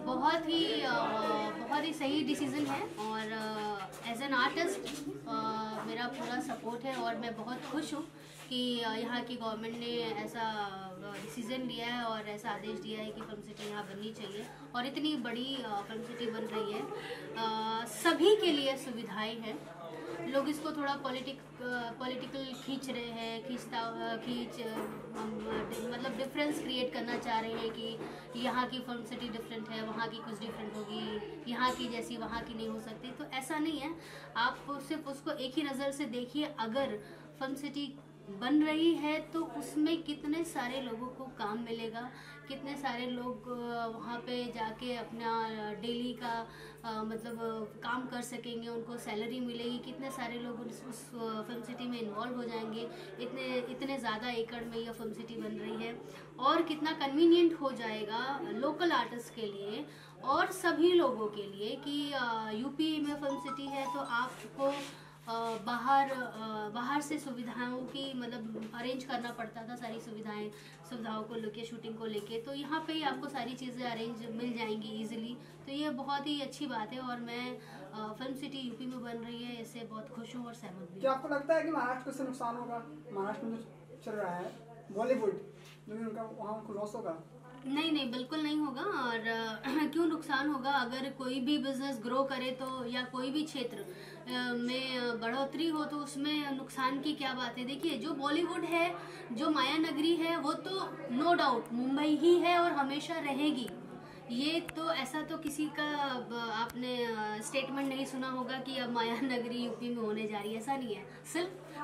बहुत ही सही डिसीज़न है और एज एन आर्टिस्ट मेरा पूरा सपोर्ट है और मैं बहुत खुश हूँ कि यहाँ की गवर्नमेंट ने ऐसा डिसीज़न लिया है और ऐसा आदेश दिया है कि फिल्म सिटी यहाँ बननी चाहिए और इतनी बड़ी फिल्म सिटी बन रही है। सभी के लिए सुविधाएं हैं। लोग इसको थोड़ा पॉलिटिकल खींच रहे हैं, मतलब डिफरेंस क्रिएट करना चाह रहे हैं कि यहाँ की फिल्म सिटी डिफरेंट है, वहाँ की कुछ डिफरेंट होगी, यहाँ की जैसी वहाँ की नहीं हो सकती। तो ऐसा नहीं है, आप सिर्फ उसको एक ही नज़र से देखिए। अगर फिल्म सिटी बन रही है तो उसमें कितने सारे लोगों को काम मिलेगा, कितने सारे लोग वहाँ पे जाके अपना डेली का मतलब काम कर सकेंगे, उनको सैलरी मिलेगी, कितने सारे लोग उस फिल्म सिटी में इन्वॉल्व हो जाएंगे। इतने ज़्यादा एकड़ में यह फिल्म सिटी बन रही है और कितना कन्वीनियंट हो जाएगा लोकल आर्टिस्ट के लिए और सभी लोगों के लिए कि यूपी में फिल्म सिटी है तो आपको बाहर से सुविधाओं की मतलब अरेंज करना पड़ता था, सारी सुविधाओं को लेके, शूटिंग को लेके। तो यहाँ पे ही आपको सारी चीज़ें अरेंज मिल जाएंगी इजीली। तो ये बहुत ही अच्छी बात है और मैं फिल्म सिटी यूपी में बन रही है इससे बहुत खुश हूँ और सहमत भी। क्या आपको लगता है कि महाराष्ट्र को इससे नुकसान होगा? महाराष्ट्र में जो चल रहा है बॉलीवुड, उनका वहाँ उनको लॉस होगा? नहीं, बिल्कुल नहीं होगा। और क्यों नुकसान होगा? अगर कोई भी बिजनेस ग्रो करे तो या कोई भी क्षेत्र में बढ़ोतरी हो तो उसमें नुकसान की क्या बात है। देखिए, जो बॉलीवुड है, जो माया नगरी है, वो तो नो डाउट मुंबई ही है और हमेशा रहेगी। ये तो ऐसा तो किसी का आपने स्टेटमेंट नहीं सुना होगा कि अब माया नगरी यूपी में होने जा रही है। ऐसा नहीं है।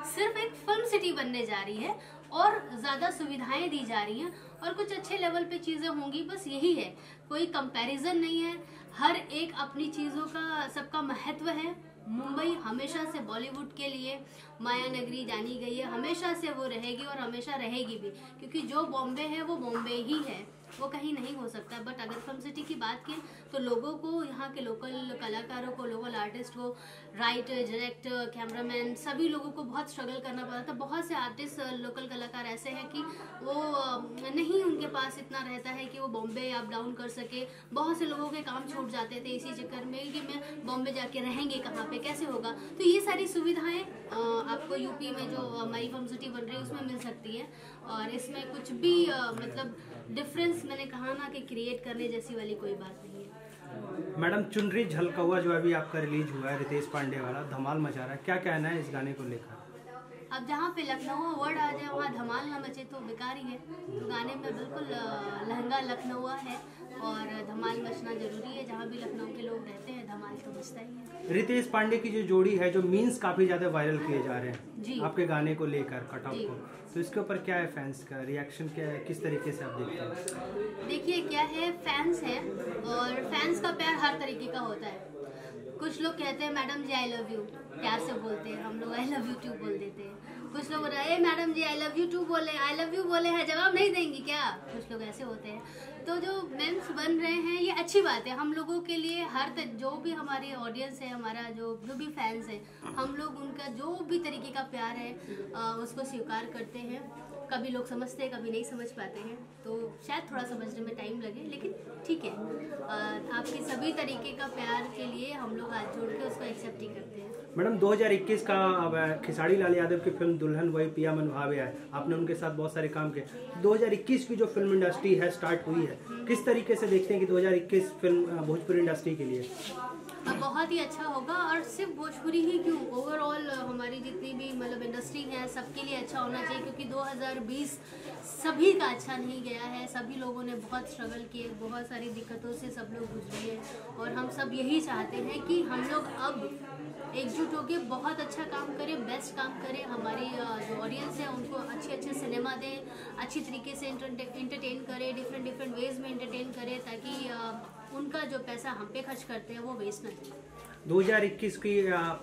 सिर्फ एक फिल्म सिटी बनने जा रही है और ज़्यादा सुविधाएं दी जा रही हैं और कुछ अच्छे लेवल पे चीज़ें होंगी, बस यही है। कोई कंपैरिजन नहीं है। हर एक अपनी चीज़ों का सबका महत्व है। मुंबई हमेशा से बॉलीवुड के लिए माया नगरी जानी गई है, हमेशा से वो रहेगी और हमेशा रहेगी भी, क्योंकि जो बॉम्बे है वो बॉम्बे ही है, वो कहीं नहीं हो सकता। बट अगर फिल्म सिटी की बात की तो लोगों को, यहाँ के लोकल कलाकारों को, लोकल आर्टिस्ट को, राइटर, डायरेक्टर, कैमरामैन, सभी लोगों को बहुत स्ट्रगल करना पड़ा था। बहुत से आर्टिस्ट, लोकल कलाकार ऐसे हैं कि वो नहीं, उनके पास इतना रहता है कि वो बॉम्बे अप डाउन कर सके। बहुत से लोगों के काम छूट जाते थे इसी चक्कर में कि मैं बॉम्बे जाके रहेंगे कहाँ पे, कैसे होगा। तो ये सारी सुविधाएं आपको यूपी में जो हमारी फिल्म सिटी बन रही है उसमें मिल सकती है और इसमें कुछ भी मतलब डिफरेंस, मैंने कहा ना कि क्रिएट करने जैसी वाली कोई बात नहीं है। मैडम, चुनरी झलका जो अभी आपका रिलीज हुआ है, रितेश पांडे वाला, धमाल मचा रहा है, क्या कहना है इस गाने को लेकर? अब जहाँ पे लखनऊ वर्ड आ जाए वहाँ धमाल ना मचे तो बेकार ही है। तो गाने में बिल्कुल लहंगा लखनऊ है और धमाल मचना जरूरी है। जहाँ भी लखनऊ के लोग रहते हैं धमाल तो मचता ही है। रितेश पांडे की जो जोड़ी है, जो मीम्स काफी ज्यादा वायरल किए जा रहे हैं जी, आपके गाने को लेकर, कटआउट को, तो इसके ऊपर क्या है फैंस का रिएक्शन, क्या है, किस तरीके से आप देखते हैं? देखिए क्या है, फैंस है और फैंस का प्यार हर तरीके का होता है। कुछ लोग कहते हैं madam ji I love you, प्यार से बोलते हैं, हम लोग आई लव यू टू बोल देते हैं। कुछ लोग बोल रहे हैं madam ji I love you too बोले, आई लव यू बोले हैं, जवाब नहीं देंगी क्या? कुछ लोग ऐसे होते हैं। तो जो मेम्स बन रहे हैं ये अच्छी बात है हम लोगों के लिए। जो भी हमारी ऑडियंस है, हमारा जो भी फैंस है, हम लोग उनका जो भी तरीके का प्यार है उसको स्वीकार करते हैं। कभी लोग समझते हैं, कभी नहीं समझ पाते हैं, तो शायद थोड़ा समझने में टाइम लगे, लेकिन ठीक है। आपके सभी तरीके का प्यार के लिए हम लोग हाथ जोड़ के उसको एक्सेप्ट ही करते हैं। मैडम, 2021 का अब खेसारी लाल यादव की फिल्म दुल्हन वही पिया मन भावे है, आपने उनके साथ बहुत सारे काम किए। 2021 की जो फिल्म इंडस्ट्री है स्टार्ट हुई है, किस तरीके से देखते हैं कि 2021 फिल्म भोजपुरी इंडस्ट्री के लिए? बहुत ही अच्छा होगा और सिर्फ भोजपुरी ही क्यों, ओवरऑल हमारी जितनी भी मतलब इंडस्ट्री है सबके लिए अच्छा होना चाहिए, क्योंकि 2020 सभी का अच्छा नहीं गया है। सभी लोगों ने बहुत स्ट्रगल किए, बहुत सारी दिक्कतों से सब लोग गुजरे हैं और हम सब यही चाहते हैं कि हम लोग अब एकजुट होकर बहुत अच्छा काम करें, बेस्ट काम करें। हमारी जो ऑडियंस है उनको अच्छे सिनेमा दें, अच्छी तरीके से इंटरटेन करें, डिफरेंट वेज में इंटरटेन करें, ताकि उनका जो पैसा हम पे खर्च करते हैं वो वेस्ट ना जाए। 2021 की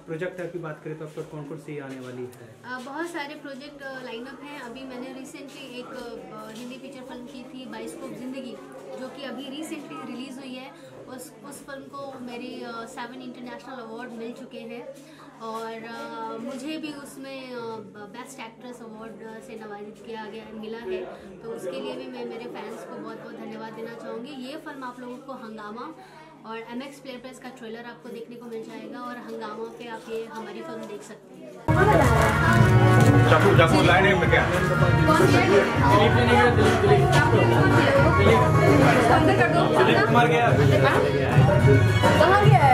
प्रोजेक्ट की बात करें तो अब तक कौन सी आने वाली है? बहुत सारे प्रोजेक्ट लाइनअप हैं। अभी मैंने रिसेंटली एक हिंदी फीचर फिल्म की थी बाइस्कोप जिंदगी, जो कि अभी रिसेंटली रिलीज़ हुई है। उस फिल्म को मेरे 7 इंटरनेशनल अवार्ड मिल चुके हैं और मुझे भी उसमें बेस्ट एक्ट्रेस अवार्ड से नवाजित किया गया मिला है। तो उसके लिए भी मैं मेरे फैंस को बहुत बहुत धन्यवाद देना चाहूँगी, ये फिल्म आप लोगों को हंगामा और MX प्ले प्रेस का ट्रेलर आपको देखने को मिल जाएगा और हंगामा पे आप ये हमारी फिल्म देख सकते हैं। चाकू लाइन में क्या दिलीप कुमार गया कहाँ गया है?